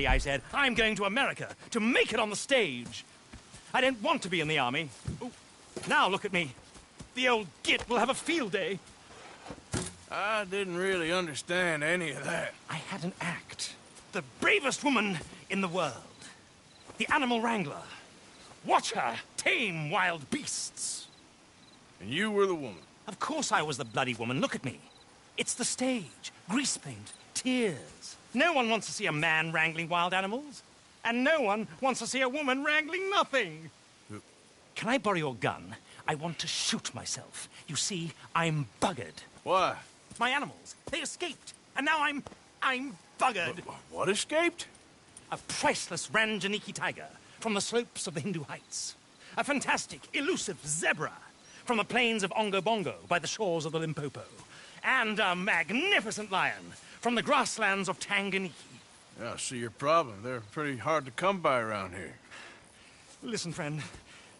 I said, I'm going to America to make it on the stage. I don't want to be in the army. Ooh, now look at me. The old git will have a field day. I didn't really understand any of that. I had an act. The bravest woman in the world. The animal wrangler. Watch her tame wild beasts. And you were the woman. Of course I was the bloody woman. Look at me. It's the stage. Grease paint. Tears. No one wants to see a man wrangling wild animals. And no one wants to see a woman wrangling nothing. Can I borrow your gun? I want to shoot myself. You see, I'm buggered. Why? My animals, they escaped. And now I'm buggered. What escaped? A priceless Ranjaniki tiger from the slopes of the Hindu Heights. A fantastic, elusive zebra from the plains of Ongo Bongo by the shores of the Limpopo. And a magnificent lion from the grasslands of Tanganyika. Yeah, I see your problem. They're pretty hard to come by around here. Listen, friend,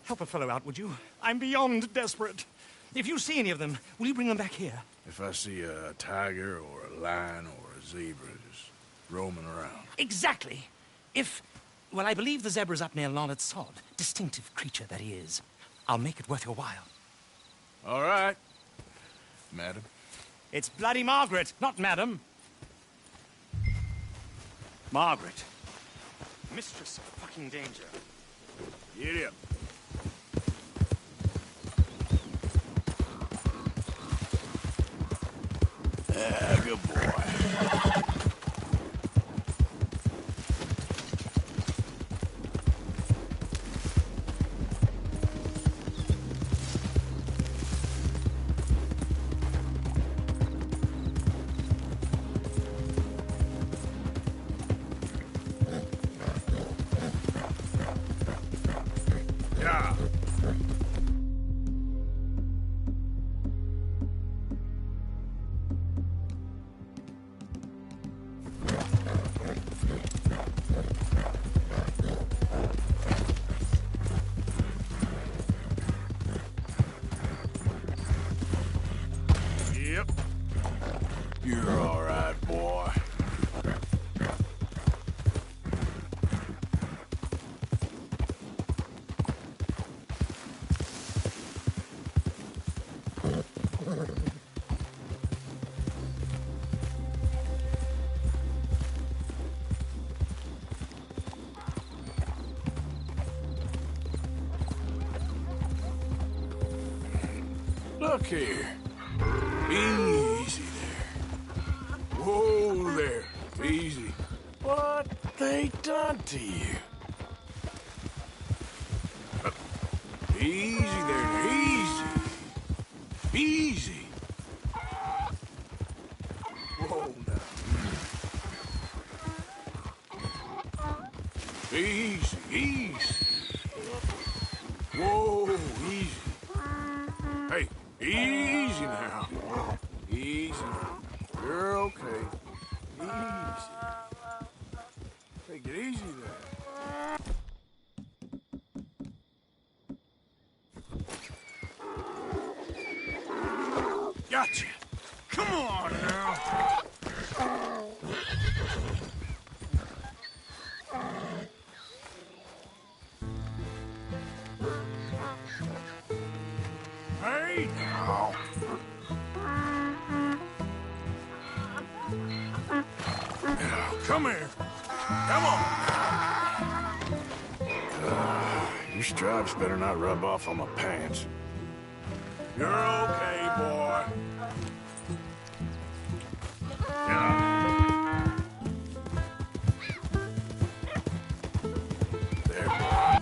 help a fellow out, would you? I'm beyond desperate. If you see any of them, will you bring them back here? If I see a tiger or a lion or a zebra just roaming around. Exactly. Well, I believe the zebra's up near Larned Sod. Distinctive creature that he is. I'll make it worth your while. All right, madam. It's bloody Margaret, not madam. Margaret. Mistress of fucking danger. Giddy up. Good boy. Yep. You're all right, boy. Look here. Easy there. Whoa there. Easy. What they done to you? Easy there. Easy. Easy. Whoa now. Easy. Easy. Whoa. Easy. Hey. Easy now. Easy. You're okay. Easy. Take it easy there. Gotcha. Come on now. Hey now. Come here. Come on. Your stripes better not rub off on my pants. You're okay, boy. Yeah. There, boy.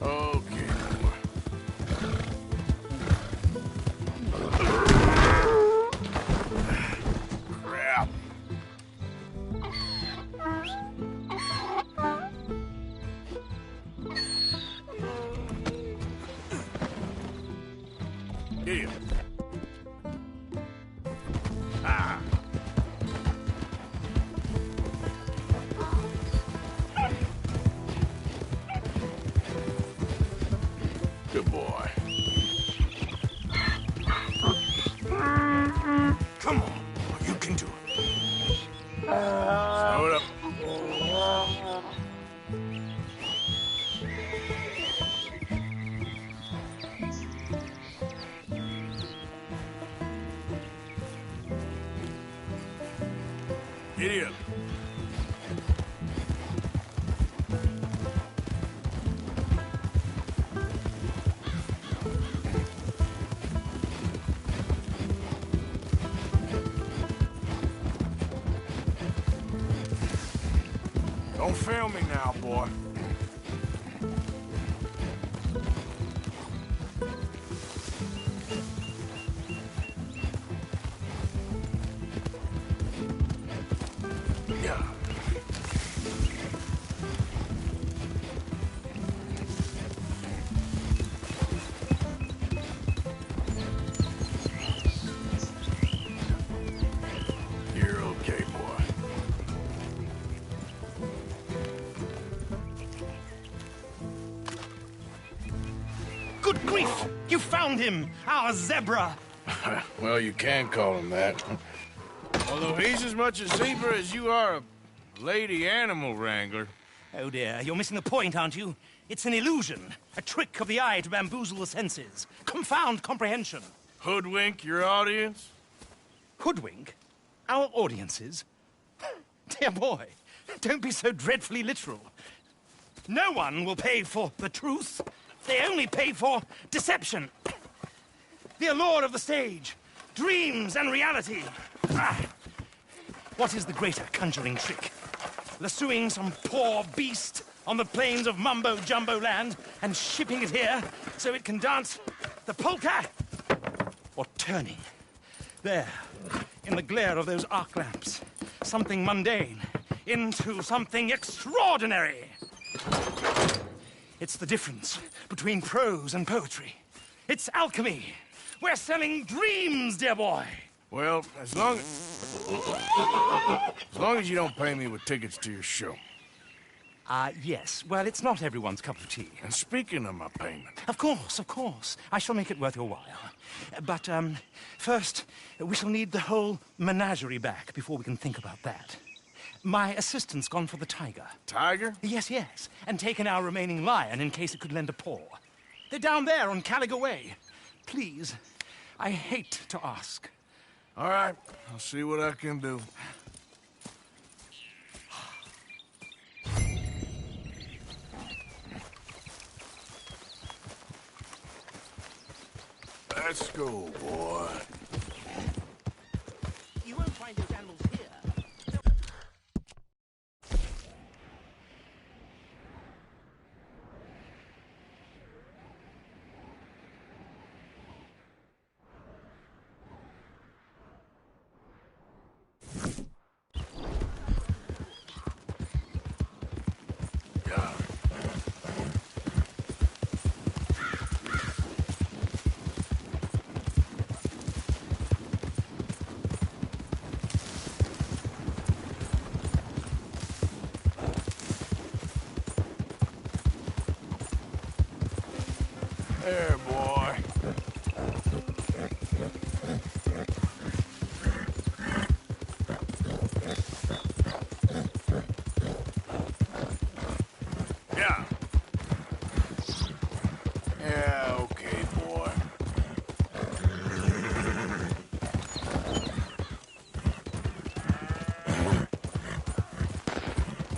Okay, boy. Crap. Slow it up. Idiot. Don't fail me now, boy. Yeah. You're okay, boy. Good grief! You found him! Our zebra! Well, you can call him that. Although he's as much a zebra as you are a lady animal wrangler. Oh dear, you're missing the point, aren't you? It's an illusion. A trick of the eye to bamboozle the senses. Confound comprehension. Hoodwink your audience? Hoodwink? Our audiences? Dear boy, don't be so dreadfully literal. No one will pay for the truth. They only pay for deception. The allure of the stage, dreams and reality. Ah. What is the greater conjuring trick? Lassoing some poor beast on the plains of mumbo-jumbo land and shipping it here so it can dance the polka? Or turning, there, in the glare of those arc lamps, something mundane into something extraordinary? It's the difference between prose and poetry. It's alchemy. We're selling dreams, dear boy. Well, as long as you don't pay me with tickets to your show. Yes. Well, it's not everyone's cup of tea. And speaking of my payment, Of course, of course. I shall make it worth your while. But, first, we shall need the whole menagerie back before we can think about that. My assistant's gone for the tiger. Tiger? Yes, yes. And taken our remaining lion in case it could lend a paw. They're down there on Caliga Way. Please, I hate to ask. All right, I'll see what I can do. Let's go, boy. You won't find those animals here. Yeah. There, boy. Yeah. Yeah, okay, boy.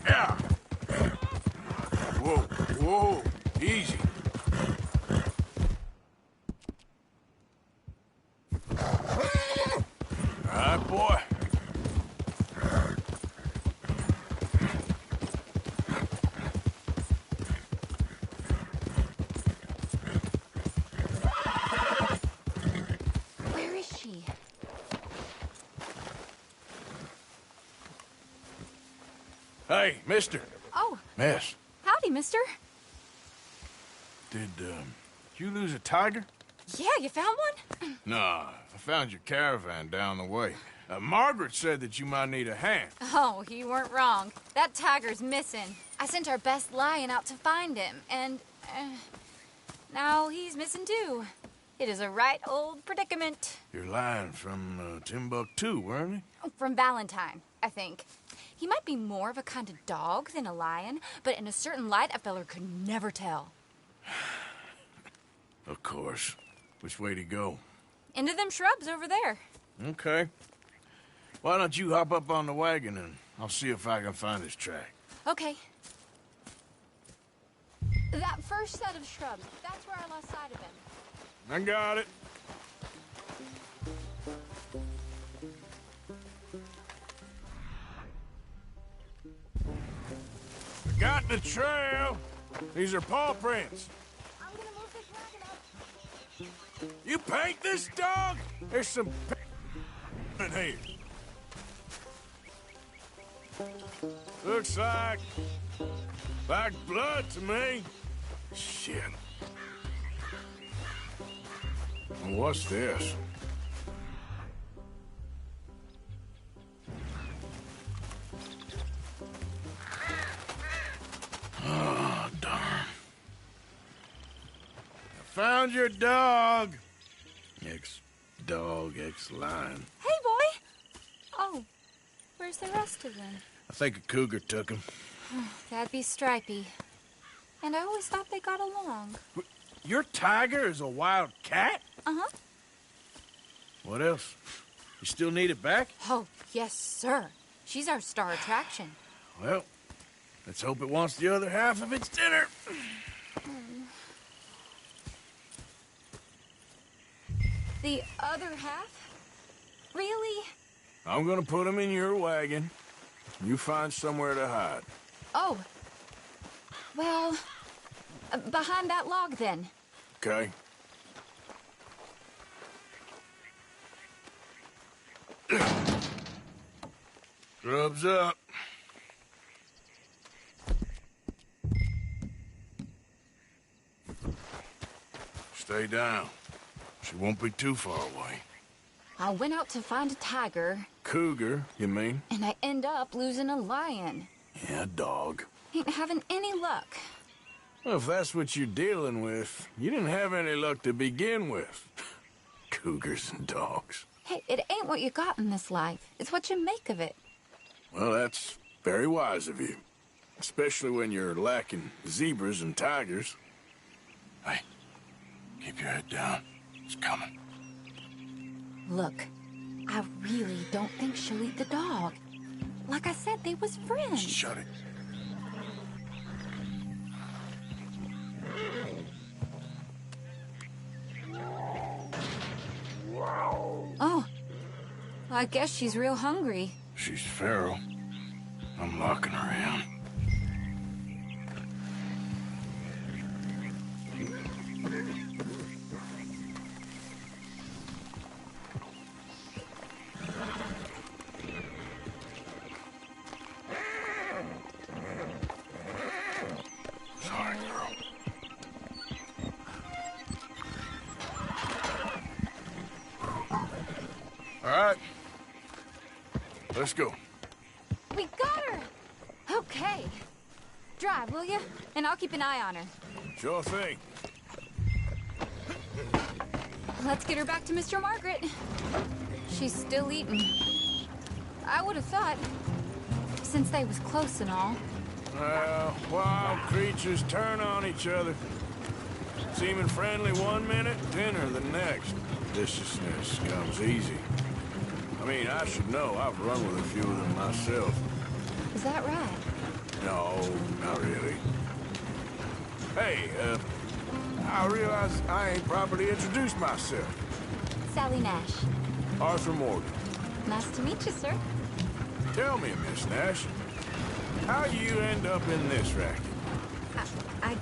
Yeah. Whoa, whoa, easy. All right, boy. Where is she? Hey, mister. Oh, Miss, howdy, mister. did you lose a tiger? Yeah, you found one? Nah, I found your caravan down the way. Margaret said that you might need a hand. Oh, you weren't wrong. That tiger's missing. I sent our best lion out to find him, and now he's missing too. It is a right old predicament. You're lying from Timbuktu, weren't you? From Valentine, I think. He might be more of a kind of dog than a lion, but in a certain light, a feller could never tell. Of course. Which way to go? Into them shrubs over there. Okay. Why don't you hop up on the wagon and I'll see if I can find his track. Okay. That first set of shrubs, that's where I lost sight of him. I got it. I got the trail. These are paw prints. I'm gonna move this wagon up. You paint this dog? There's some in here. Looks like blood to me. Shit. What's this? Oh, darn. I found your dog. Ex-dog, ex-lion. Hey, boy! Oh, where's the rest of them? I think a cougar took him. That'd be Stripey. And I always thought they got along. Your tiger is a wild cat? Uh-huh. What else? You still need it back? Oh, yes, sir. She's our star attraction. Well, let's hope it wants the other half of its dinner. The other half? Really? I'm gonna put him in your wagon. You find somewhere to hide. Oh. Well, behind that log, then. Okay? Grub's up. Stay down. She won't be too far away. I went out to find a tiger, Cougar, you mean? and I end up losing a lion. Yeah, dog. Ain't having any luck. Well, if that's what you're dealing with, you didn't have any luck to begin with. Cougars and dogs. Hey, it ain't what you got in this life. It's what you make of it. Well, that's very wise of you. Especially when you're lacking zebras and tigers. Hey, keep your head down. It's coming. Look, I really don't think she'll eat the dog. Like I said, they was friends. Shut it. Oh, I guess she's real hungry. She's feral. I'm locking her in. Sorry, girl. All right. Let's go. We got her! Okay. Drive, will you? And I'll keep an eye on her. Sure thing. Let's get her back to Mr. Margaret. She's still eating. I would have thought, since they was close and all. Well, wild creatures turn on each other. Seeming friendly one minute, dinner the next. Viciousness comes easy. I mean, I should know. I've run with a few of them myself. Is that right? No, not really. Hey, I realize I ain't properly introduced myself. Sally Nash. Arthur Morgan. Nice to meet you, sir. Tell me, Miss Nash, how you end up in this racket? I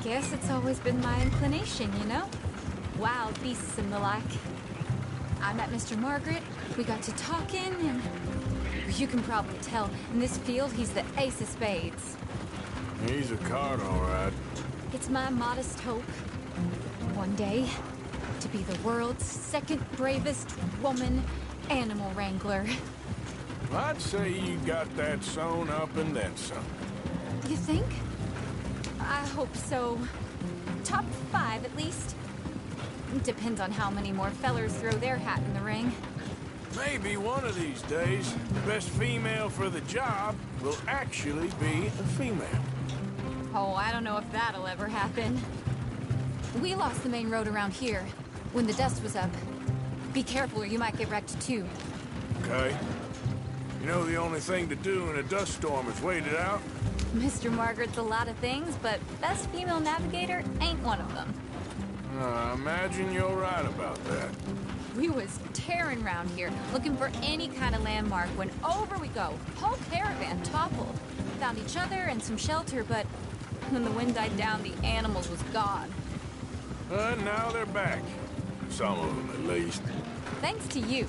guess it's always been my inclination, you know? Wild beasts and the like. I met Mr. Margaret, we got to talking, and you can probably tell, in this field, he's the ace of spades. He's a card, all right. It's my modest hope, one day, to be the world's second bravest woman animal wrangler. I'd say you got that sewn up and then some. You think? I hope so. Top 5, at least. Depends on how many more fellers throw their hat in the ring. Maybe one of these days, the best female for the job will actually be a female. Oh, I don't know if that'll ever happen. We lost the main road around here when the dust was up. Be careful or you might get wrecked too. Okay. You know the only thing to do in a dust storm is wait it out? Mr. Margaret's a lot of things, but best female navigator ain't one of them. I imagine you're right about that. We was tearing around here, looking for any kind of landmark when over we go. Whole caravan toppled. Found each other and some shelter, but when the wind died down, the animals was gone. Now they're back. Some of them, at least. Thanks to you.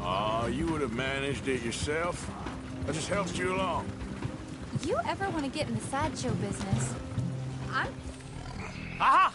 Aw, you would have managed it yourself. I just helped you along. You ever want to get in the sideshow business? I'm... Aha!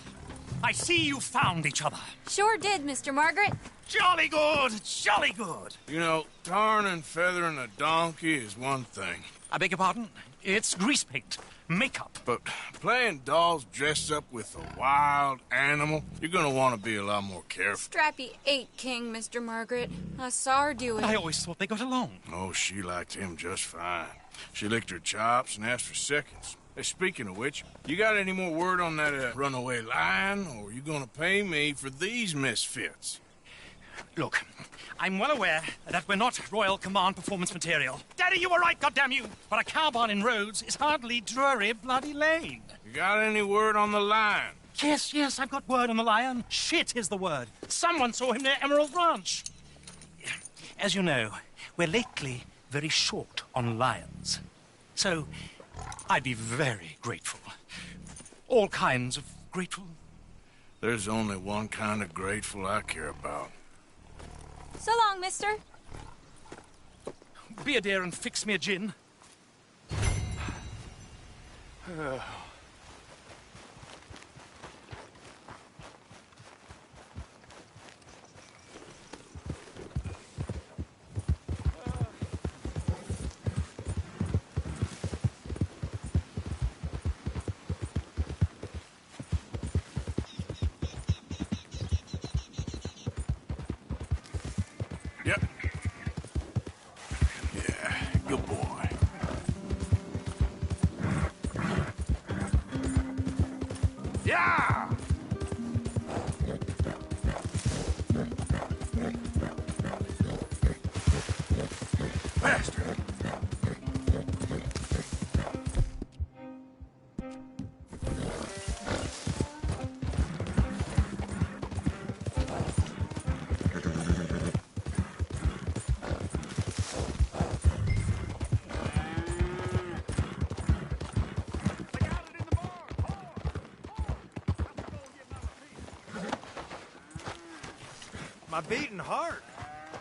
I see you found each other. Sure did, Mr. Margaret. Jolly good, jolly good. You know, tarring and feathering a donkey is one thing. I beg your pardon? It's grease paint, makeup. But playing dolls dressed up with a wild animal, you're gonna want to be a lot more careful. Strappy ate King, Mr. Margaret. I saw her do it. I always thought they got along. Oh, she liked him just fine. She licked her chops and asked for seconds. Hey, speaking of which, you got any more word on that runaway lion, or are you gonna pay me for these misfits? Look, I'm well aware that we're not Royal Command performance material. Daddy, you were right, goddamn you! But a cow barn in Rhodes is hardly Drury Bloody Lane. You got any word on the lion? Yes, I've got word on the lion. Shit is the word. Someone saw him near Emerald Ranch. As you know, we're lately very short on lions. So, I'd be very grateful. All kinds of grateful. There's only one kind of grateful I care about. So long, mister. Be a dear and fix me a gin. Yep. Yeah, good boy. Yeah! Bastard! My beating heart.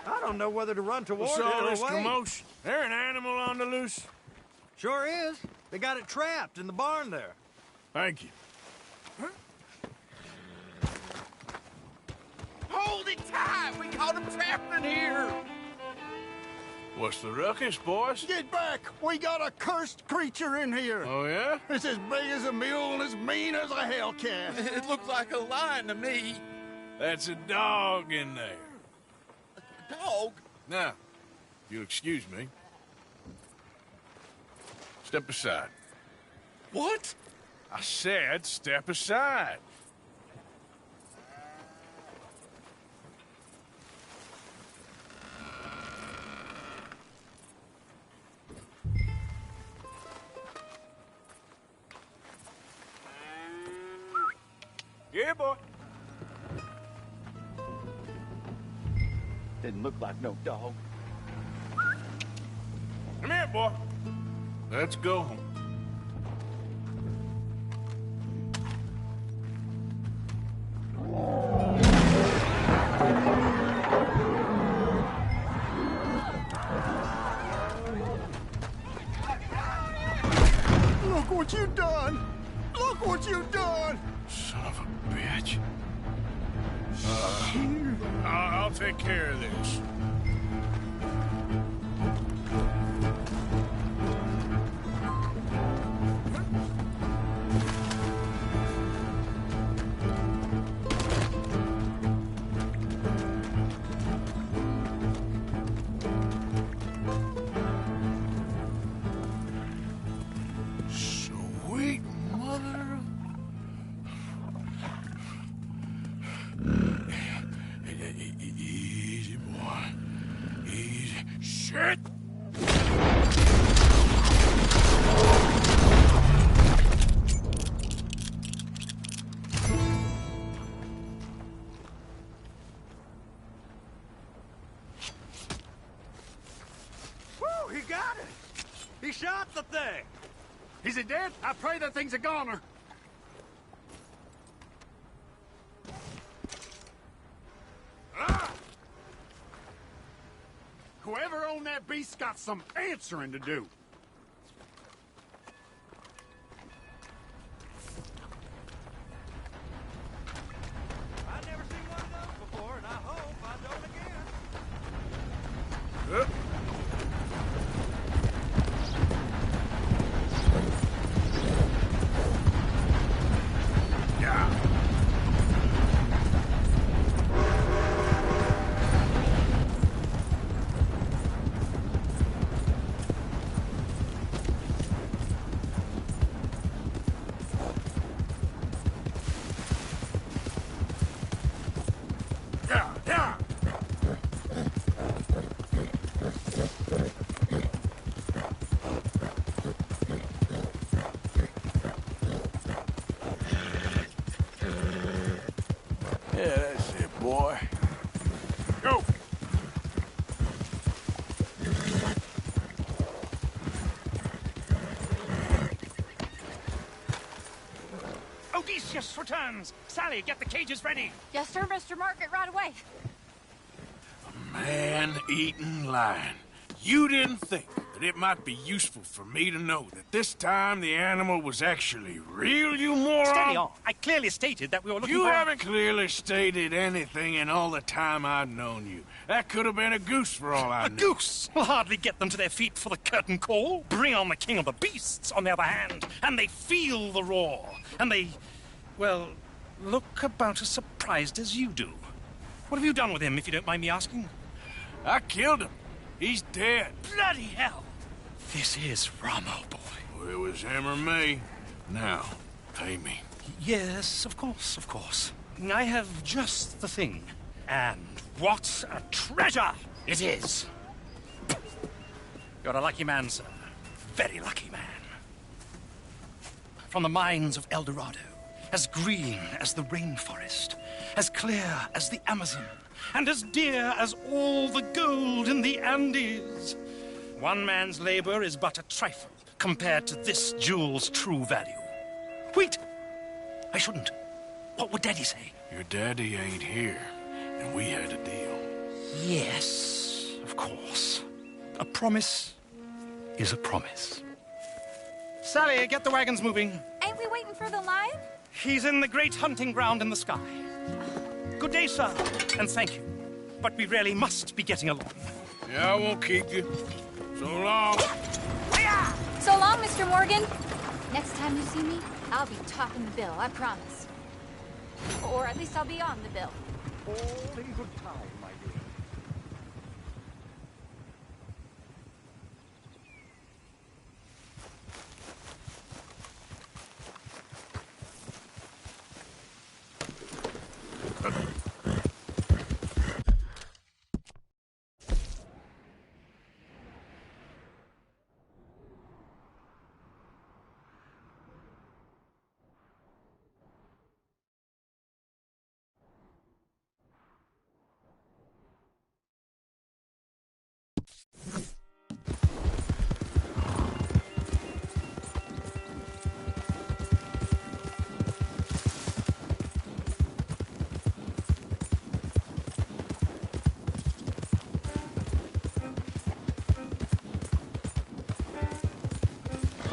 I don't know whether to run toward What's it all or this wait. commotion? There an animal on the loose? Sure is. They got it trapped in the barn there. Thank you. Hold it tight! We caught him trapped in here! What's the ruckus, boys? Get back! We got a cursed creature in here! Oh, yeah? It's as big as a mule and as mean as a hellcat. It looks like a lion to me. That's a dog in there. Dog? Now, if you'll excuse me. Step aside. What? I said step aside. Yeah, boy. Didn't look like no dog. Come here, boy. Let's go home. Look what you done! Look what you done! Son of a bitch. I'll take care of this. Woo, he got it! He shot the thing! Is it dead? I pray that thing's a goner. Ah! Whoever owned that beast's got some answering to do. I've never seen one of those before, and I hope I don't again. Yeah, that's it, boy. Go! Odysseus returns! Sally, get the cages ready! Yes, sir, Mr. Margaret, right away. Man-eating lion. You didn't think that it might be useful for me to know that this time the animal was actually real, you moron? Steady on. I clearly stated that we were looking You for... haven't clearly stated anything in all the time I've known you. That could have been a goose for all I A knew. goose will hardly get them to their feet for the curtain call. Bring on the king of the beasts, on the other hand, and they feel the roar. And they, well, look about as surprised as you do. What have you done with him, if you don't mind me asking? I killed him. He's dead. Bloody hell! This is Ramo, boy. Well, it was him or me. Now, pay me. Yes, of course, of course. I have just the thing. And what a treasure it is! You're a lucky man, sir. Very lucky man. From the mines of El Dorado, as green as the rainforest, as clear as the Amazon, and as dear as all the gold in the Andes. One man's labor is but a trifle compared to this jewel's true value. Wait! I shouldn't. What would Daddy say? Your daddy ain't here, and we had a deal. Yes, of course. A promise is a promise. Sally, get the wagons moving. Ain't we waiting for the lion? He's in the great hunting ground in the sky. Good day, sir, and thank you. But we really must be getting along. Yeah, I won't keep you. So long. So long, Mr. Morgan. Next time you see me, I'll be topping the bill, I promise. Or at least I'll be on the bill. All in good time, my dear.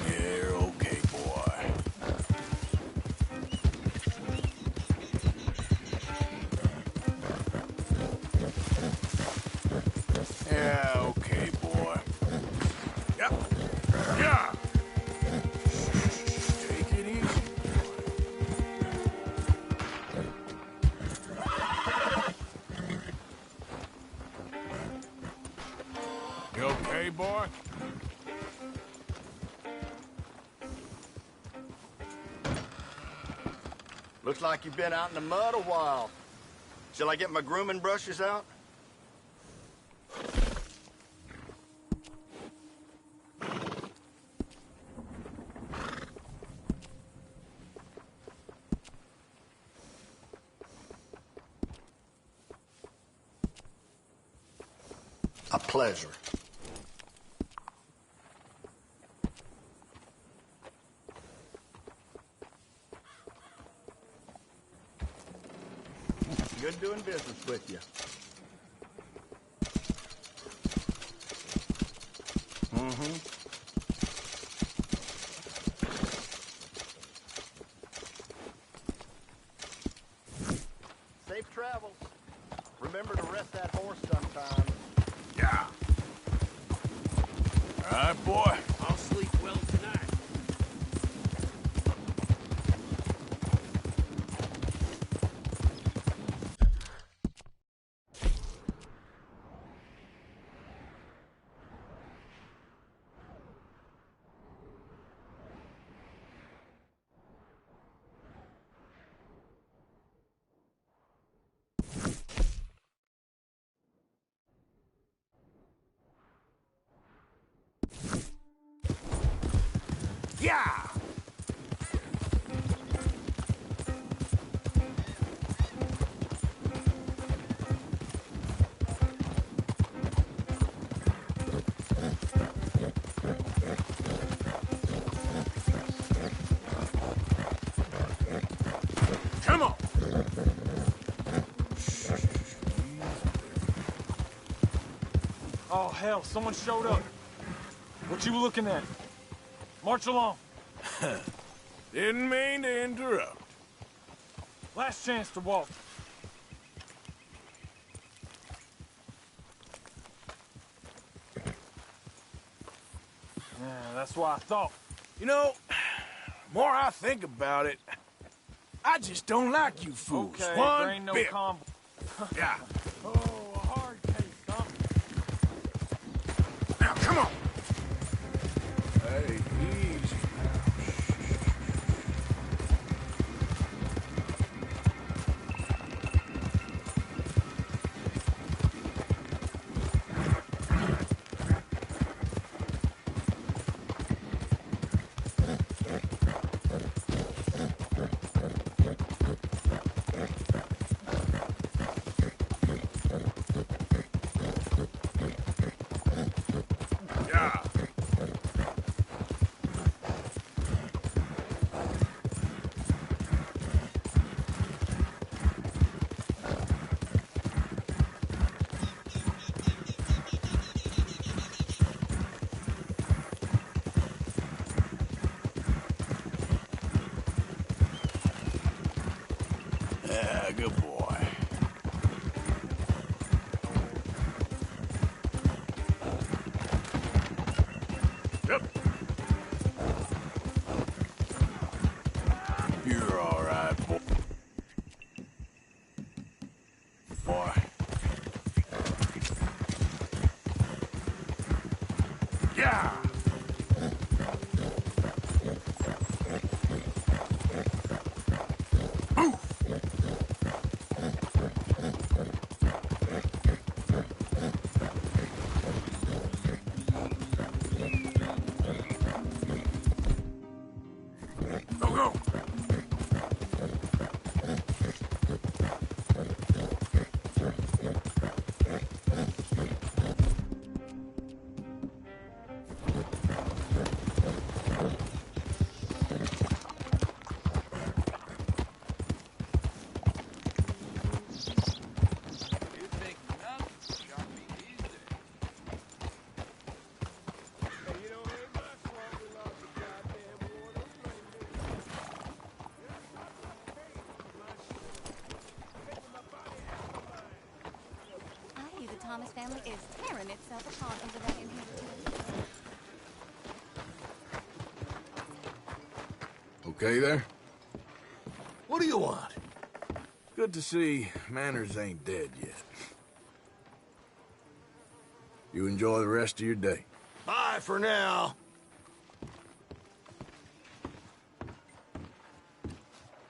You're okay, boy. Yeah, okay, boy. Yeah. Yeah. Take it easy. You okay, boy? Looks like you've been out in the mud a while. Shall I get my grooming brushes out? A pleasure. Good doing business with you. Safe travels. Remember to rest that horse sometime. Yeah. All right, boy. I'll sleep well tonight. Yeah! Come on! Oh, hell, someone showed up. What you looking at? March along. Didn't mean to interrupt. Last chance to walk. Yeah, that's what I thought. You know, more I think about it, I just don't like you fools. Okay, One there ain't no bit. combo. Yeah. Oh, a hard case, huh? Now, come on. Hey, easy. Yeah. Yeah, good boy. Yep. You're all right, boy. Boy. Yeah. Go, go. You think nothing got me these days. I hear the Thomas family is tearing itself apart over that inheritance. Okay there? What do you want? Good to see Manners ain't dead yet. You enjoy the rest of your day. Bye for now.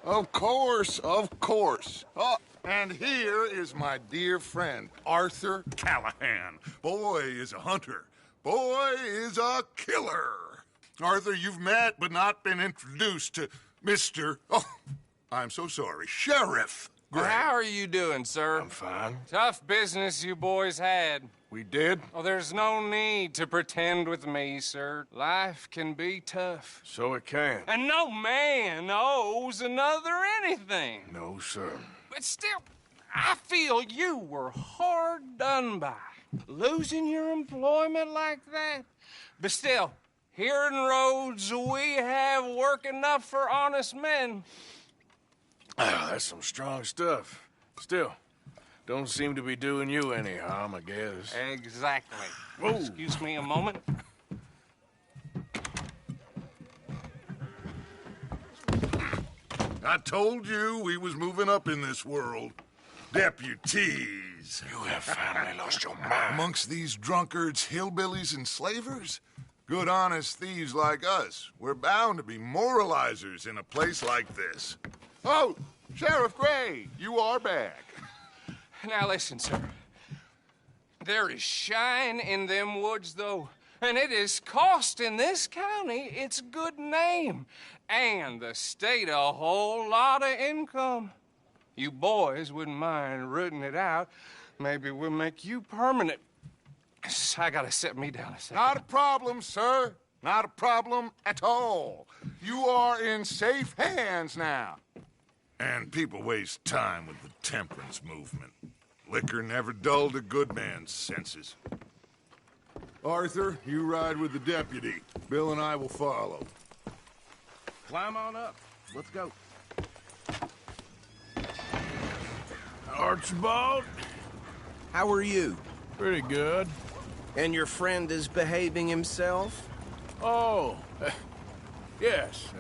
Of course, of course. Oh, and here is my dear friend, Arthur Callahan. Boy is a hunter. Boy is a killer. Arthur, you've met but not been introduced to Mr. Oh, I'm so sorry, Sheriff Gray. How are you doing, sir? I'm fine. Tough business you boys had. We did? Oh, there's no need to pretend with me, sir. Life can be tough. So it can. And no man owes another anything. No, sir. But still, I feel you were hard done by. Losing your employment like that. But still, here in Rhodes, we have work enough for honest men. Oh, that's some strong stuff. Still, don't seem to be doing you any harm, I guess. Exactly. Whoa. Excuse me a moment. I told you we was moving up in this world. Deputies. You have finally lost your mind. Amongst these drunkards, hillbillies, and slavers? Good, honest thieves like us. We're bound to be moralizers in a place like this. Oh, Sheriff Gray, you are back. Now listen, sir. There is shine in them woods, though. And it is costing this county its good name. And the state a whole lot of income. You boys wouldn't mind rooting it out. Maybe we'll make you permanent. I gotta set me down a second. Not a problem, sir. Not a problem at all. You are in safe hands now. And people waste time with the temperance movement. Liquor never dulled a good man's senses. Arthur, you ride with the deputy. Bill and I will follow. Climb on up. Let's go. Archibald? How are you? Pretty good. And your friend is behaving himself? Oh, yes.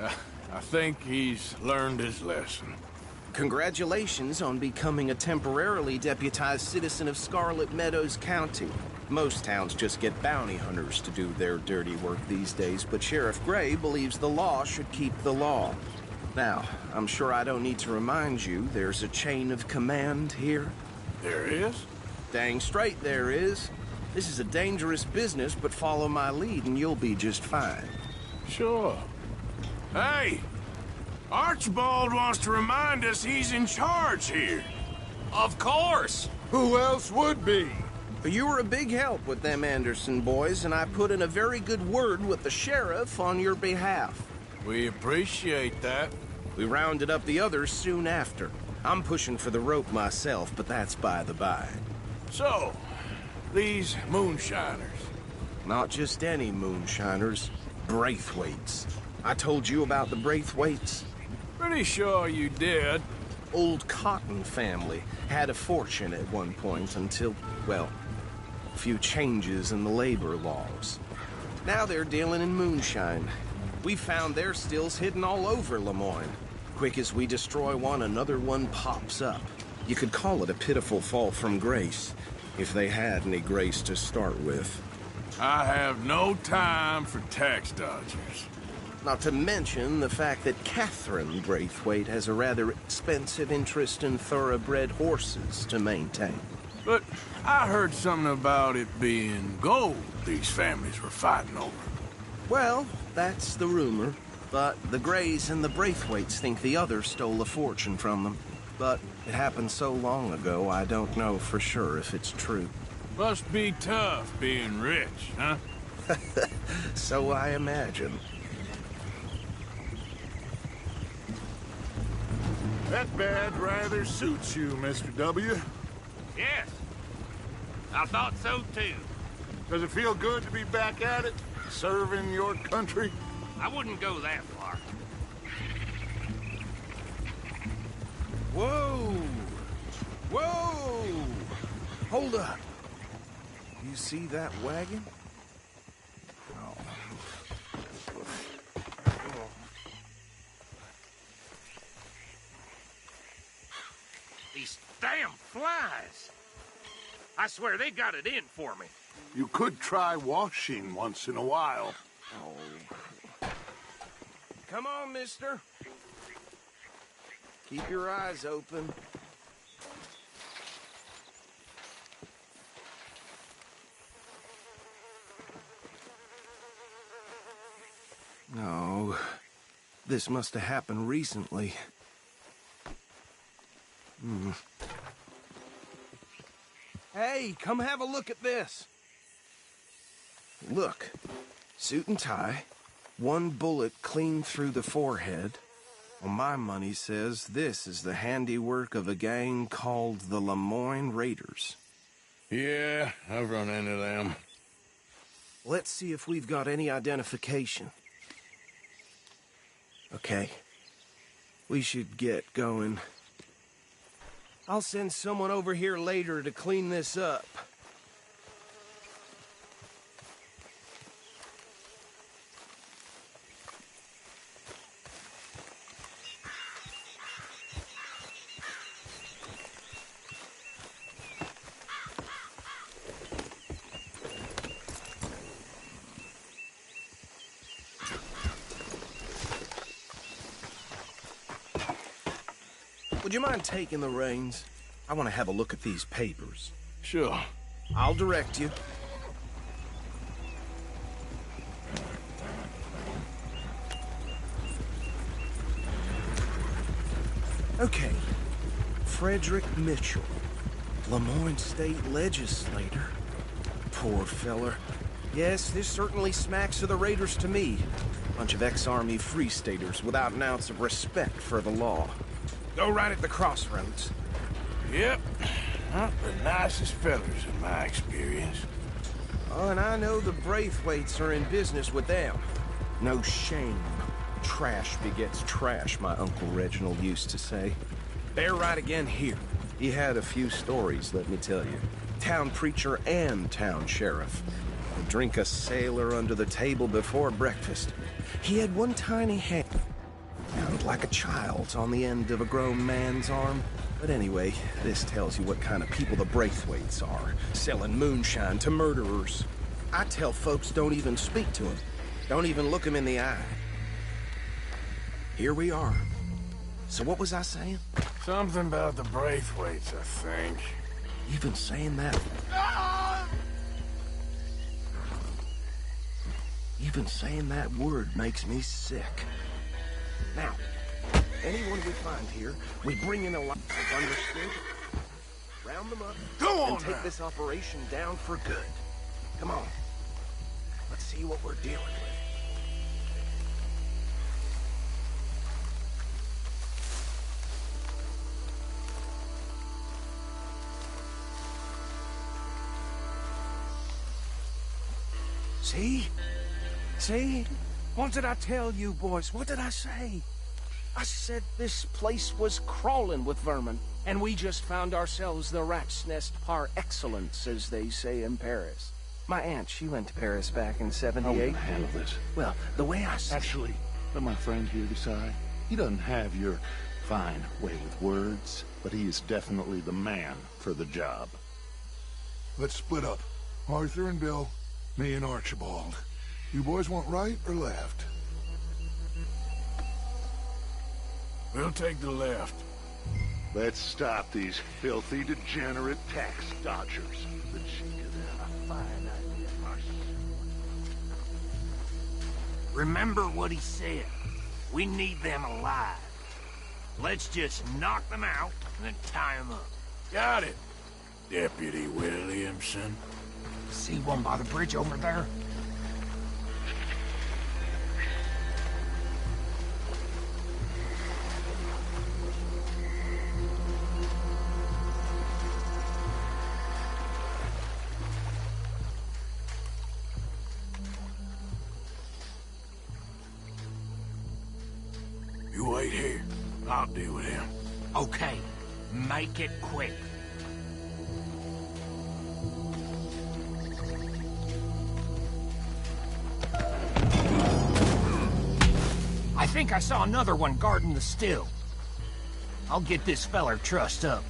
I think he's learned his lesson. Congratulations on becoming a temporarily deputized citizen of Scarlet Meadows County. Most towns just get bounty hunters to do their dirty work these days, but Sheriff Gray believes the law should keep the law. Now, I'm sure I don't need to remind you there's a chain of command here. There is? Dang straight there is. This is a dangerous business, but follow my lead and you'll be just fine. Sure. Hey! Archibald wants to remind us he's in charge here. Of course! Who else would be? You were a big help with them Anderson boys, and I put in a very good word with the sheriff on your behalf. We appreciate that. We rounded up the others soon after. I'm pushing for the rope myself, but that's by the by. So, these moonshiners. Not just any moonshiners. Braithwaites. I told you about the Braithwaites? Pretty sure you did. Old Cotton family had a fortune at one point until, well, a few changes in the labor laws. Now they're dealing in moonshine. We found their stills hidden all over Lemoyne. Quick as we destroy one, another one pops up. You could call it a pitiful fall from grace, if they had any grace to start with. I have no time for tax dodgers. Not to mention the fact that Catherine Braithwaite has a rather expensive interest in thoroughbred horses to maintain. But I heard something about it being gold these families were fighting over. Well, that's the rumor. But the Grays and the Braithwaites think the others stole a fortune from them. But it happened so long ago, I don't know for sure if it's true. Must be tough being rich, huh? So I imagine. That badge rather suits you, Mr. W. Yes. I thought so, too. Does it feel good to be back at it, serving your country? I wouldn't go that far. Whoa! Whoa! Hold up. You see that wagon? Oh. These damn flies. I swear they got it in for me. You could try washing once in a while. Oh. Come on, mister. Keep your eyes open. No. This must have happened recently. Hey, come have a look at this. Look, suit and tie, one bullet clean through the forehead. Well, my money says this is the handiwork of a gang called the Lemoyne Raiders. Yeah, I've run into them. Let's see if we've got any identification. Okay. We should get going. I'll send someone over here later to clean this up. Would you mind taking the reins? I want to have a look at these papers. Sure. I'll direct you. Okay. Frederick Mitchell, Lemoyne State Legislator. Poor feller. Yes, this certainly smacks of the Raiders to me. Bunch of ex-Army Free Staters without an ounce of respect for the law. Go right at the crossroads. Yep. Not the nicest fellers in my experience. Oh, and I know the Braithwaites are in business with them. No shame. Trash begets trash, my Uncle Reginald used to say. They're right again here. He had a few stories, let me tell you. Town preacher and town sheriff. Would drink a sailor under the table before breakfast. He had one tiny hand. Sounded like a child's on the end of a grown man's arm. But anyway, this tells you what kind of people the Braithwaites are. Selling moonshine to murderers. I tell folks don't even speak to them. Don't even look them in the eye. Here we are. So what was I saying? Something about the Braithwaites, I think. You've been saying that. You've been saying that word makes me sick. Now, anyone we find here, we bring in alive, understood? Round them up, go on and take now. This operation down for good. Come on. Let's see what we're dealing with. See? See? What did I tell you, boys? What did I say? I said this place was crawling with vermin, and we just found ourselves the rat's nest par excellence, as they say in Paris. My aunt, she went to Paris back in '78. How will you handle this? Well, the way I see Actually, let my friend here decide. He doesn't have your fine way with words, but he is definitely the man for the job. Let's split up. Arthur and Bill, me and Archibald. You boys want right or left? We'll take the left. Let's stop these filthy, degenerate tax dodgers. The cheek of them, a fine idea, Marcy. Remember what he said. We need them alive. Let's just knock them out and then tie them up. Got it, Deputy Williamson. See one by the bridge over there? You wait here. I'll deal with him. Okay, make it quick. I think I saw another one guarding the still. I'll get this feller trussed up.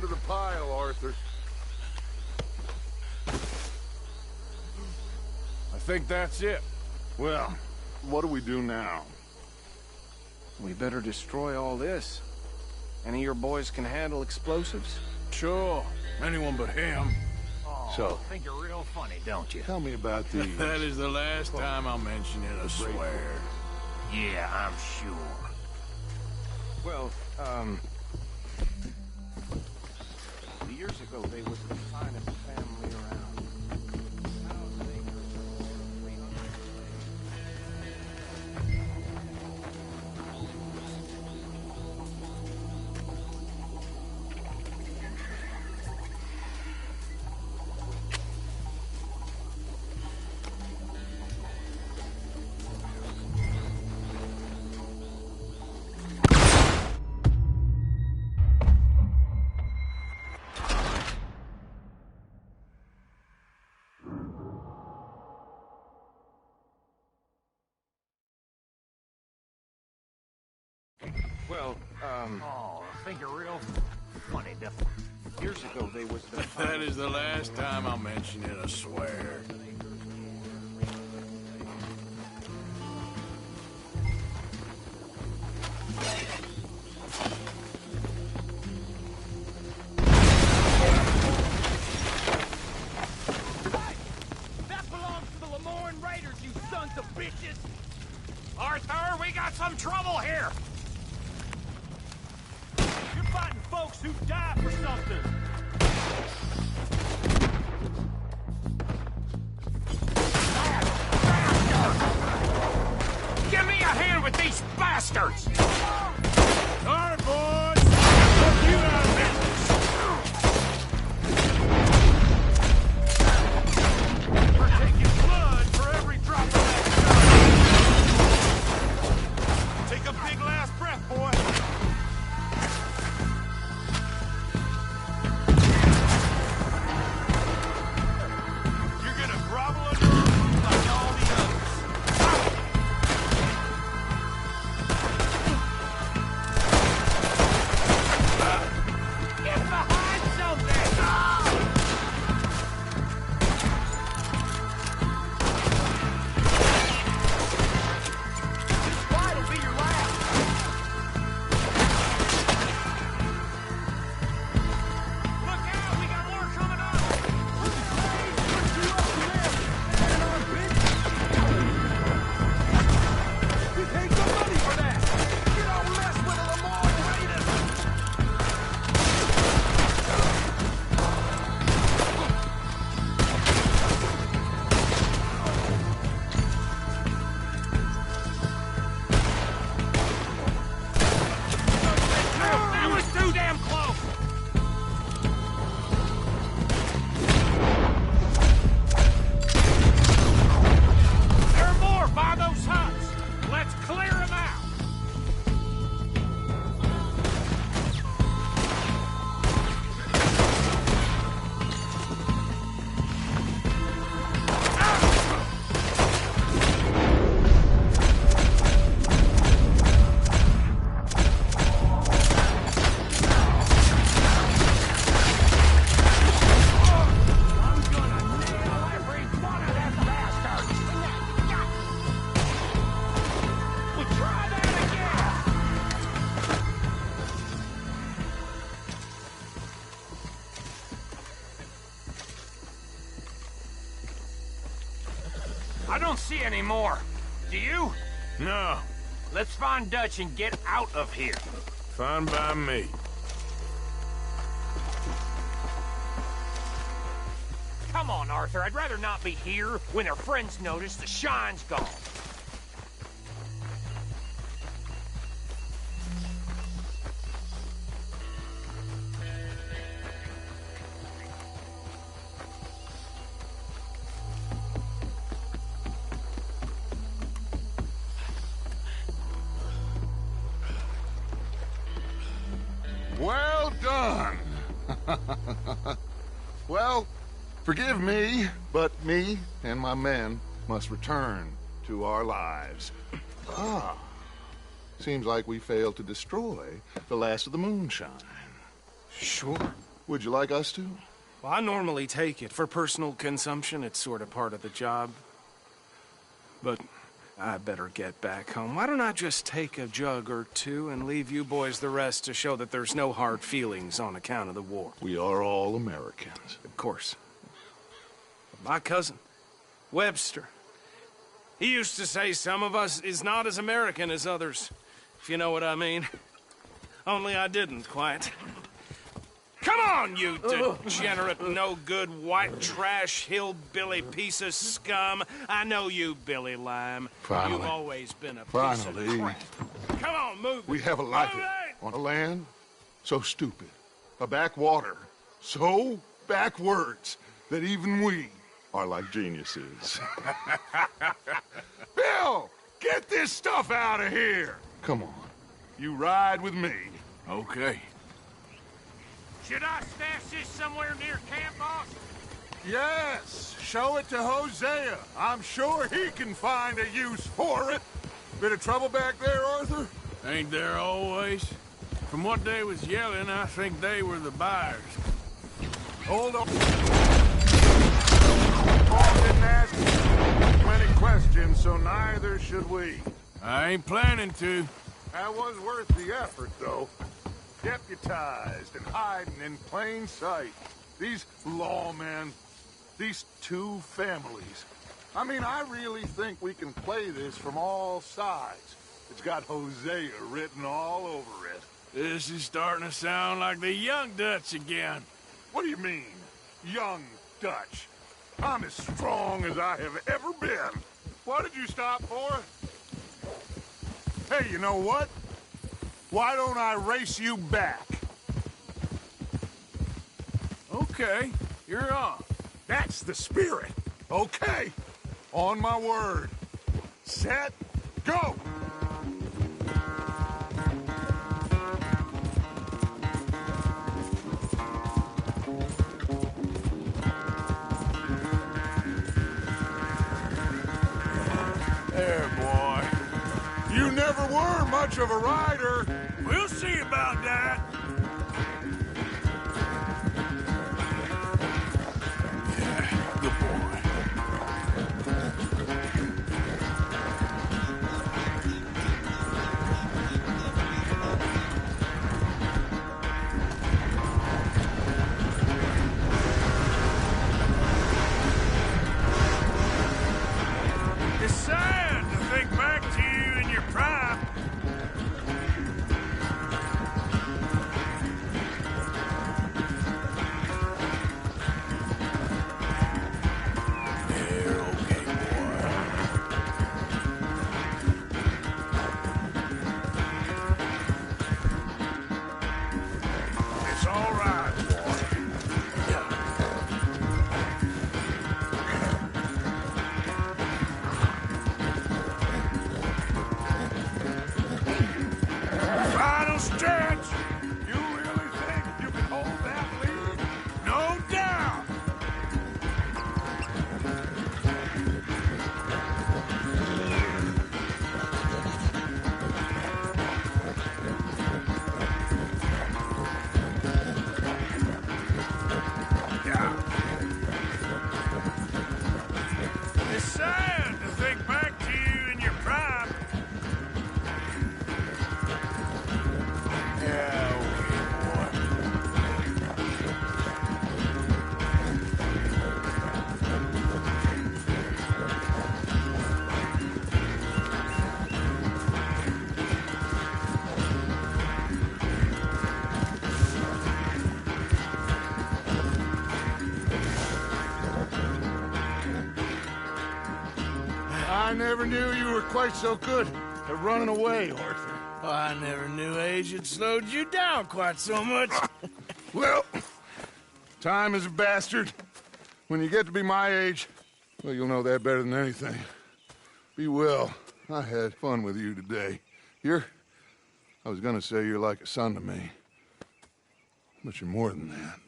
Welcome to the pile, Arthur. I think that's it. Well, what do we do now? We better destroy all this. Any of your boys can handle explosives? Sure. Anyone but him. So, Think you're real funny, don't you? tell me about these. That is the last time I'll mention it, I swear. Yeah, I'm sure. Well, years ago they was the finest family around. 1,000 acres of 300 Well, Oh, I think you're real funny, Duff. years ago they was the That is the last time I'll mention it, I swear. That belongs to the Lemoyne Raiders, you sons of bitches! Arthur, we got some trouble here! You're fighting folks who die for something! Give me a hand with these bastards! All right, boys! Put you out of business! We're taking blood for every drop of that stuff! Take a big last breath, boy! You're gonna grovel under them like all the others. Get behind something! This fight'll be your last! Look out! We got more coming up! We paid good money for that! You don't mess with the Lemoyne Raiders! That was too damn close! There are more by those huts! Let's clear them out! I'm gonna nail every one of them bastards! We'll try that again! I don't see any more. Do you? No, Let's find Dutch and get out of here. fine by me. Come on, Arthur. I'd rather not be here when their friends notice the shine's gone. Well done. Well, forgive me, but me and my men must return to our lives. Seems like we failed to destroy the last of the moonshine. Sure. Would you like us to? Well, I normally take it. For personal consumption, it's sort of part of the job. But I better get back home. Why don't I just take a jug or two and leave you boys the rest to show that there's no hard feelings on account of the war? We are all Americans. Of course. My cousin, Webster, he used to say some of us is not as American as others, if you know what I mean. Only I didn't quite. Come on, you degenerate, no-good, white trash, hillbilly piece of scum. I know you, Billy Lime. Finally. You've always been a piece Finally. of crap. Come on, move it. We have a life Move it! on a land so stupid, a backwater so backwards that even we are like geniuses. Bill, get this stuff out of here. Come on, you ride with me. Okay. Should I stash this somewhere near camp, boss? Yes, show it to Hosea. I'm sure he can find a use for it. Bit of trouble back there, Arthur? Ain't there always? From what they was yelling, I think they were the buyers. Hold on. Paul didn't ask many questions, so neither should we. I ain't planning to. That was worth the effort, though. Deputized and hiding in plain sight. These lawmen, these two families. I mean, I really think we can play this from all sides. It's got Hosea written all over it. This is starting to sound like the Young Dutch again. What do you mean, Young Dutch? I'm as strong as I have ever been. What did you stop for? Hey, you know what? Why don't I race you back? Okay, you're on. That's the spirit. Okay, on my word. Set, go! There, boy. You never were much of a rider. We'll see about that. Yeah, good boy. It's sad to think back to you in your prime. It's all right, boy. Final stretch. You really think you can hold that lead? No doubt. It's sad to think back to you in your prime. Yeah, okay, boy. I never knew you were quite so good at running away, Arthur. I never knew age had slowed you down quite so much. Well, time is a bastard. When you get to be my age, well, you'll know that better than anything. Be well. I had fun with you today. I was gonna say you're like a son to me. But you're more than that.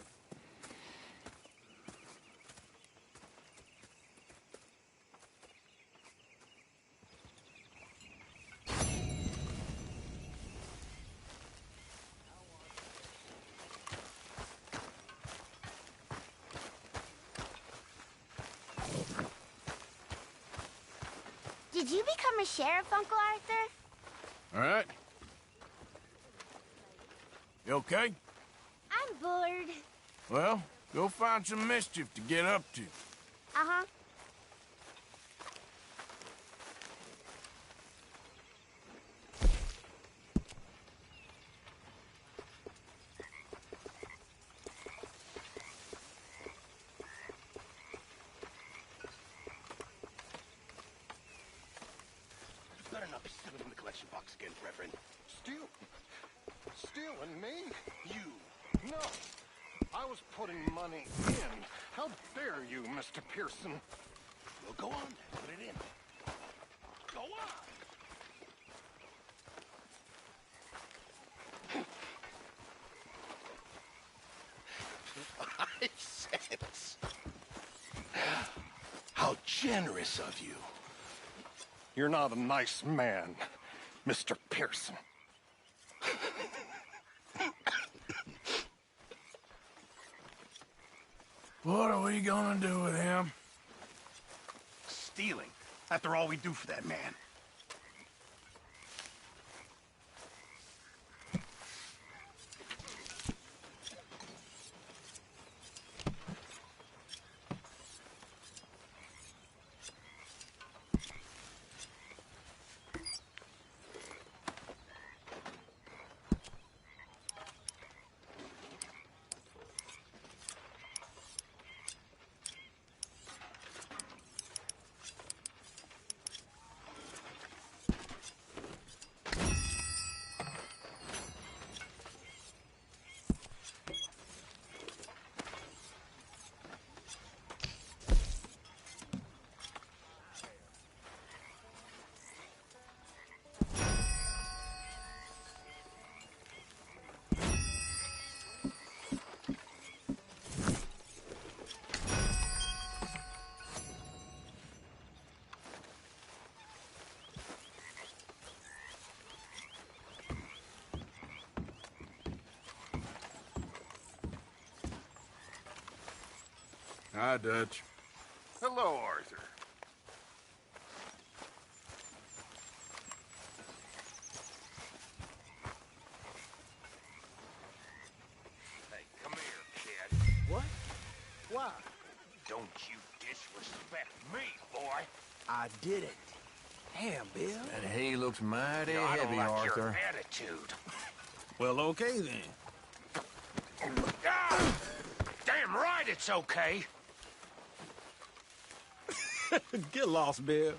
Did you become a sheriff, Uncle Arthur? All right. You okay? I'm bored. Well, go find some mischief to get up to. Uh-huh. Better not be stealing from the collection box again, Reverend. Stealing me? You. No. I was putting money in. How dare you, Mr. Pearson? Well, go on, put it in. Go on! 5 cents. How generous of you. You're not a nice man, Mr. Pearson. What are we gonna do with him? Stealing, after all we do for that man. Hi, Dutch. Hello, Arthur. Hey, come here, kid. What? Why? Don't you disrespect me, boy. I did it. Damn, Bill. That hay looks mighty I don't heavy, like Arthur. your attitude. Well, okay then. Ah! Damn right it's okay. Get lost, Bill.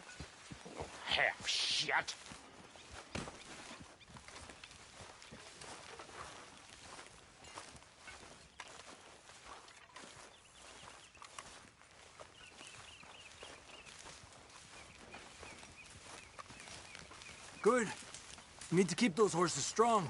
Half shit. Good. We need to keep those horses strong.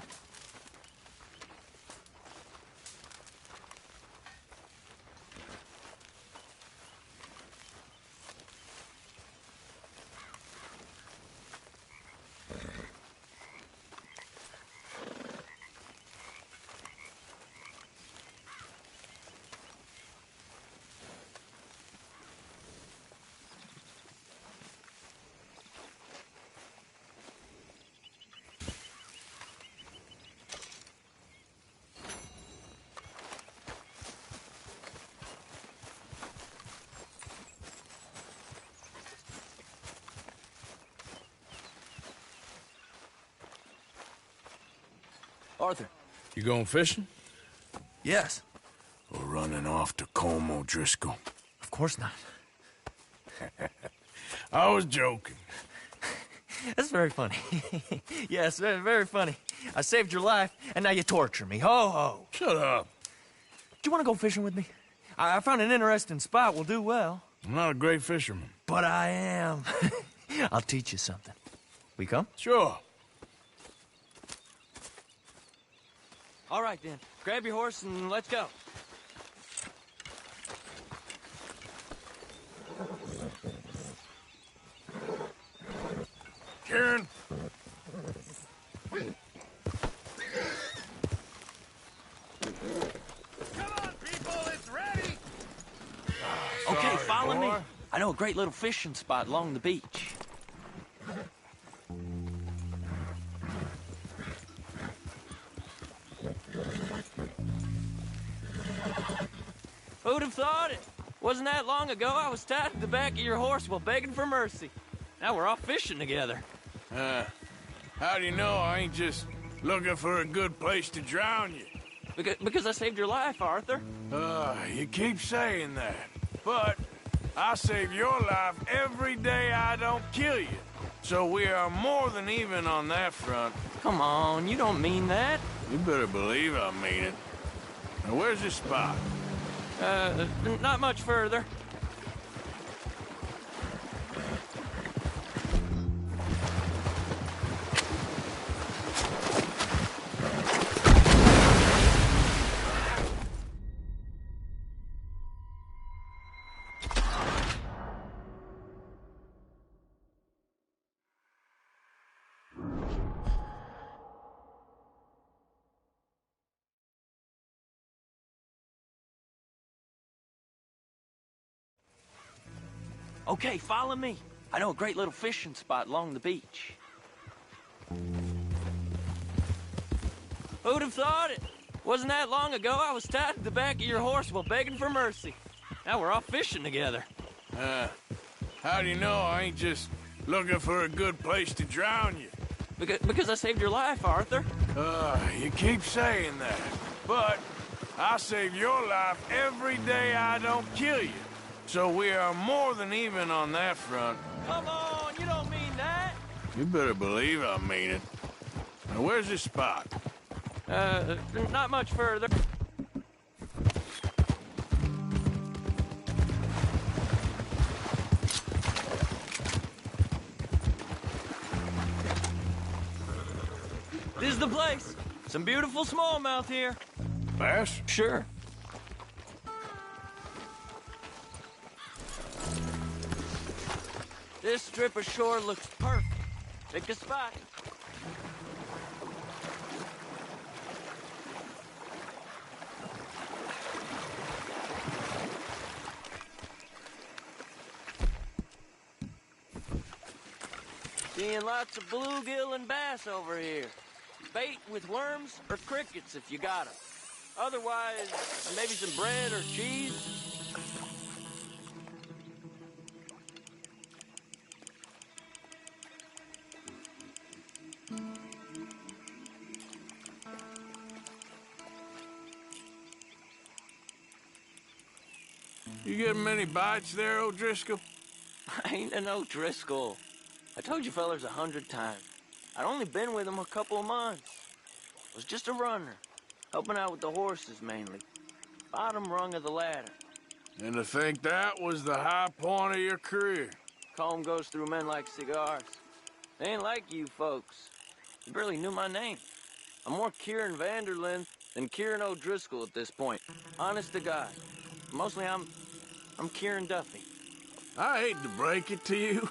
Arthur. You going fishing? Yes. Or running off to Colm O'Driscoll? Of course not. I was joking. That's very funny. Yes, very, very funny. I saved your life, and now you torture me. Ho, ho. Shut up. Do you want to go fishing with me? I found an interesting spot. We'll do well. I'm not a great fisherman. But I am. I'll teach you something. We come? Sure. All right, then. Grab your horse and let's go. Karen. Come on, people, it's ready. Okay, Sorry, follow me. boy. I know a great little fishing spot along the beach. Who'd have thought it? Wasn't that long ago I was tied to the back of your horse while begging for mercy. Now we're off fishing together. How do you know I ain't just looking for a good place to drown you? Because I saved your life, Arthur. You keep saying that. But I save your life every day I don't kill you. So we are more than even on that front. Come on, you don't mean that. You better believe I mean it. Now, where's this spot? Not much further. Okay, follow me. I know a great little fishing spot along the beach. Who'd have thought it? Wasn't that long ago I was tied to the back of your horse while begging for mercy. Now we're off fishing together. How do you know I ain't just looking for a good place to drown you? Because I saved your life, Arthur. You keep saying that. But I save your life every day I don't kill you. So we are more than even on that front. Come on, you don't mean that. You better believe I mean it. Now, where's this spot? Not much further. This is the place. Some beautiful smallmouth here. Bass? Sure. This strip of shore looks perfect. Pick a spot. Seeing lots of bluegill and bass over here. Bait with worms or crickets if you got 'em. Otherwise, maybe some bread or cheese. You getting many bites there, O'Driscoll? I ain't an O'Driscoll. I told you fellers 100 times. I'd only been with him a couple of months. Was just a runner, helping out with the horses mainly. Bottom rung of the ladder. And to think that was the high point of your career. Comb goes through men like cigars. They ain't like you folks. You barely knew my name. I'm more Kieran Vanderlyn than Kieran O'Driscoll at this point. Honest to God. Mostly I'm Kieran Duffy. I hate to break it to you,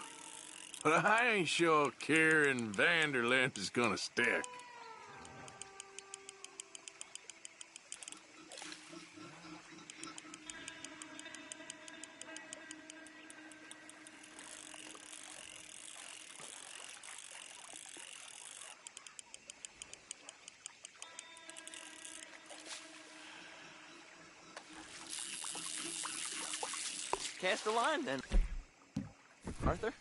but I ain't sure Kieran Vanderlyn is gonna stick. Cast a line, then. Arthur?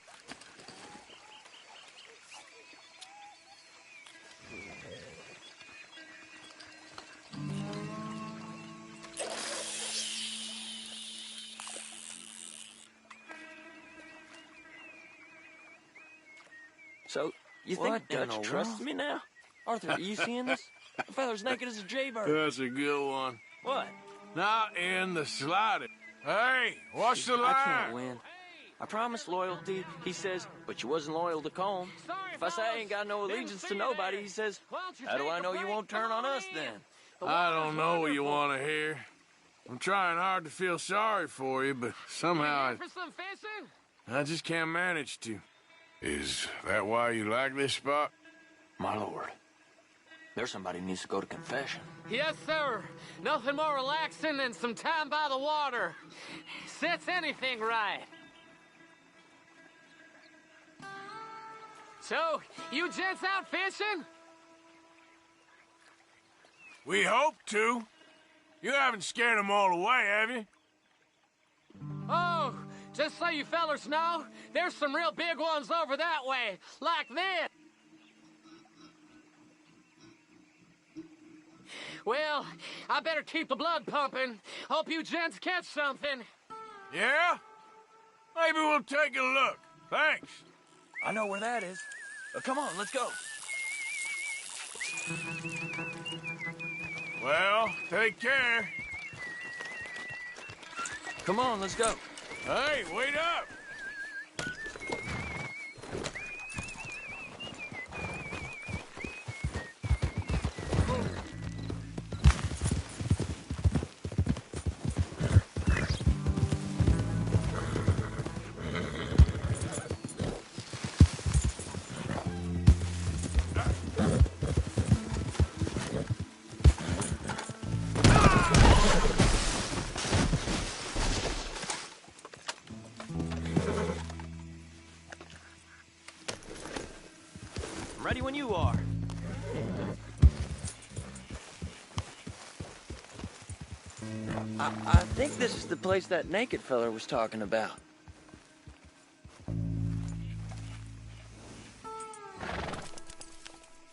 So, you think Dutch trusts me now? Arthur, are you seeing this? The fella's naked as a jaybird. That's a good one. What? Not in the slightest. Hey, what's the line? I can't win. I promised loyalty, he says, but you wasn't loyal to Colm. If I say I ain't got no allegiance to nobody, he says, how do I know you won't turn on us then? I don't know what you want to hear. I'm trying hard to feel sorry for you, but somehow I just can't manage to. Is that why you like this spot? My lord, there's somebody who needs to go to confession. Yes, sir. Nothing more relaxing than some time by the water. Sets anything right. So, you gents out fishing? We hope to. You haven't scared them all away, have you? Oh, just so you fellers know, there's some real big ones over that way, like this. Well, I better keep the blood pumping. Hope you gents catch something. Yeah? Maybe we'll take a look. Thanks. I know where that is. Come on, let's go. Well, take care. Come on, let's go. Hey, wait up! I'm ready when you are. I think this is the place that naked fella was talking about.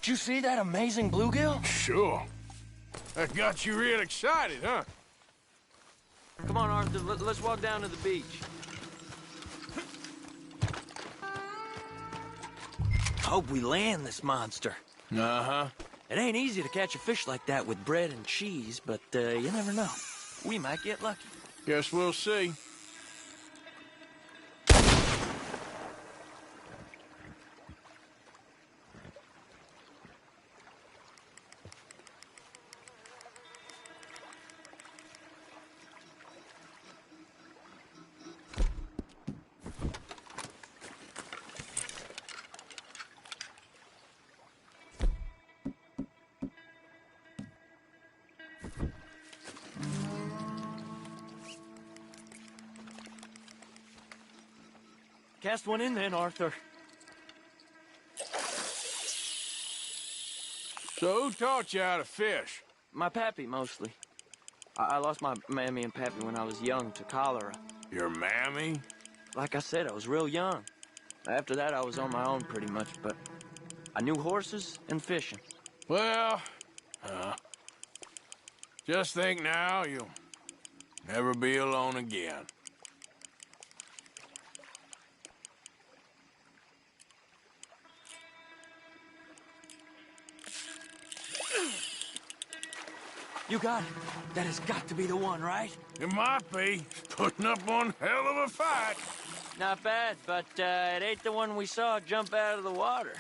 Did you see that amazing bluegill? Sure. That got you real excited, huh? Come on, Arthur, let's walk down to the beach. Hope we land this monster. Uh-huh. It ain't easy to catch a fish like that with bread and cheese, but you never know. We might get lucky. Guess we'll see. Cast one in then, Arthur. So who taught you how to fish? My pappy, mostly. I lost my mammy and pappy when I was young to cholera. Your mammy? Like I said, I was real young. After that, I was on my own pretty much, but I knew horses and fishing. Well, just think now you'll never be alone again. You got it. That has got to be the one, right? It might be. Putting up one hell of a fight. Not bad, but it ain't the one we saw jump out of the water.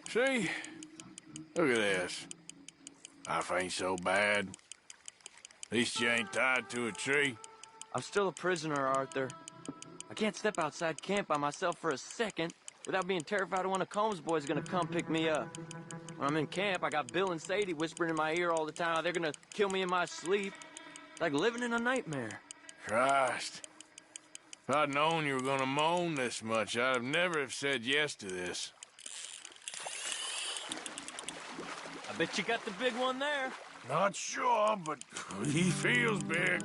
See? Look at this. Life ain't so bad. At least you ain't tied to a tree. I'm still a prisoner, Arthur. I can't step outside camp by myself for a second without being terrified of one of Combs' boys gonna come pick me up. When I'm in camp, I got Bill and Sadie whispering in my ear all the time how they're gonna kill me in my sleep. Like living in a nightmare. Christ. If I'd known you were gonna moan this much, I'd have never have said yes to this. I bet you got the big one there. Not sure, but he feels big.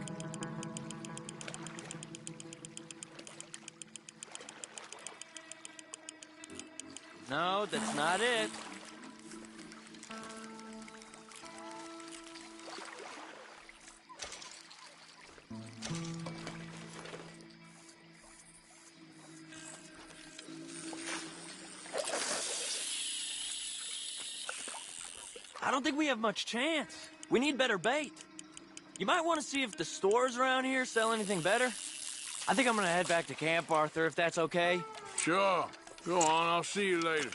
No, that's not it. I don't think we have much chance. We need better bait. You might want to see if the stores around here sell anything better. I think I'm gonna head back to camp, Arthur, if that's okay. Sure. Go on, I'll see you later.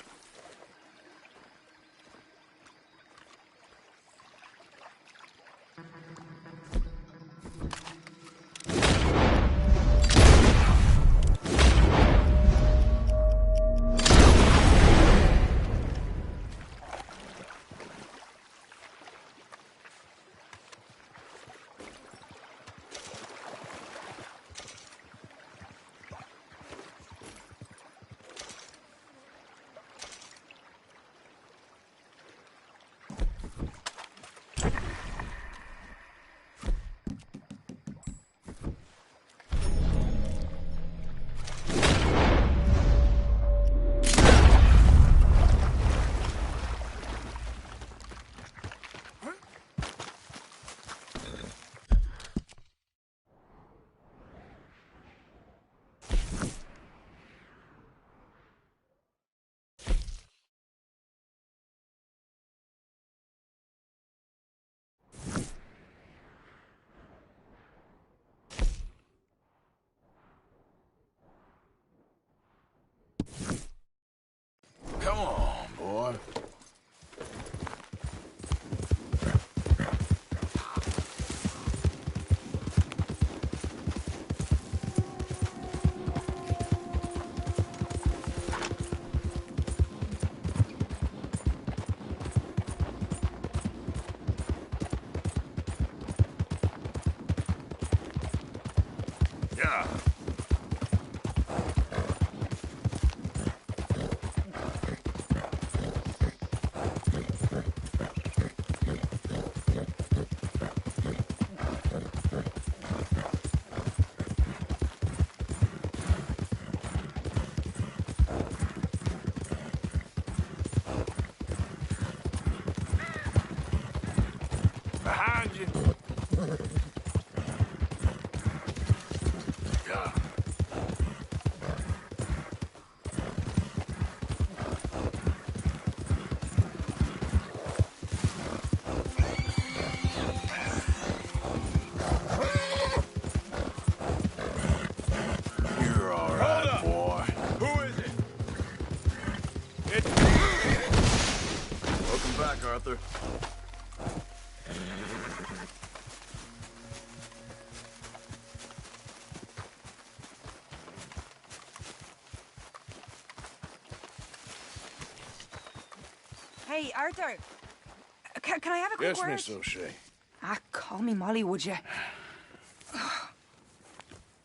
Arthur. Hey, Arthur. Can I have a quick Yes, word? Miss O'Shea. Call me Molly, would you?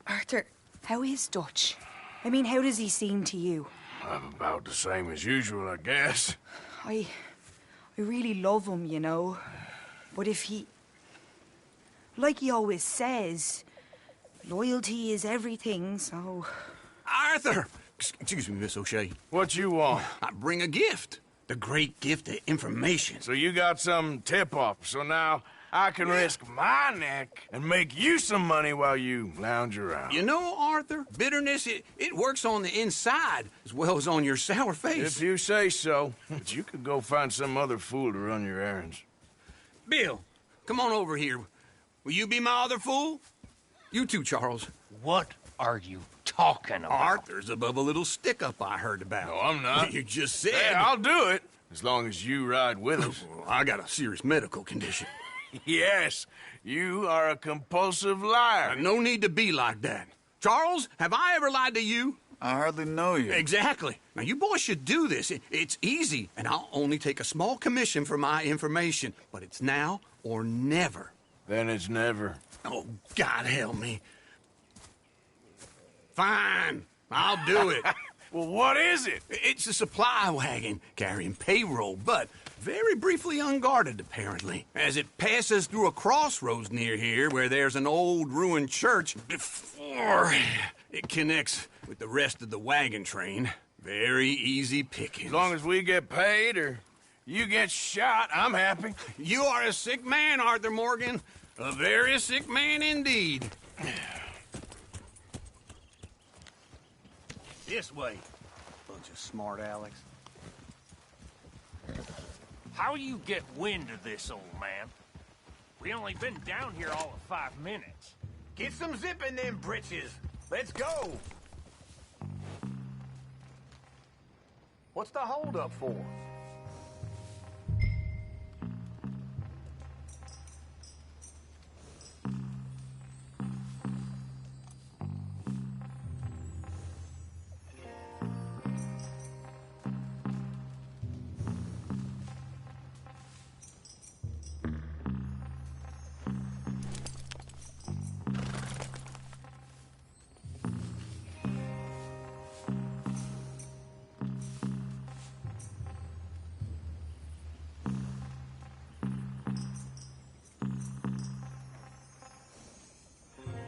Arthur, how is Dutch? I mean, how does he seem to you? About the same as usual, I guess. I really love him, you know. But if he... Like he always says, loyalty is everything, so... Arthur! Excuse me, Miss O'Shea. What you want? I bring a gift. The great gift of information. So you got some tip-off, so now I can risk my neck and make you some money while you lounge around. You know, Arthur, bitterness, it works on the inside as well as on your sour face. If you say so. But you could go find some other fool to run your errands. Bill, come on over here. Will you be my other fool? You too, Charles. What are you talking about? Arthur's above a little stick-up I heard about. No, I'm not. You just said... Hey, I'll do it, as long as you ride with us. I got a serious medical condition. Yes, you are a compulsive liar. No need to be like that. Charles, have I ever lied to you? I hardly know you. Exactly. Now, you boys should do this. It's easy, and I'll only take a small commission for my information. But it's now or never. Then it's never. Oh, God help me. Fine. I'll do it. Well, what is it? It's a supply wagon carrying payroll, but very briefly unguarded, apparently. As it passes through a crossroads near here where there's an old ruined church before it connects with the rest of the wagon train. Very easy pickings. As long as we get paid or you get shot, I'm happy. You are a sick man, Arthur Morgan. A very sick man indeed. This way. Bunch of smart Alex. How you get wind of this, old man? We only been down here all of 5 minutes. Get some zip in them britches. Let's go. What's the holdup for?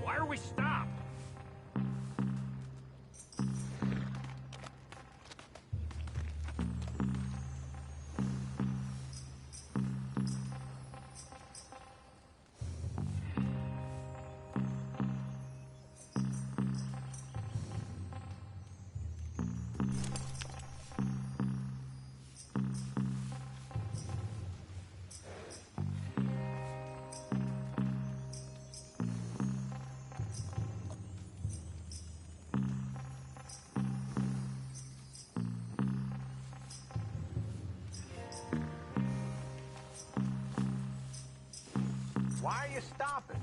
Why are we stopped? Why are you stopping?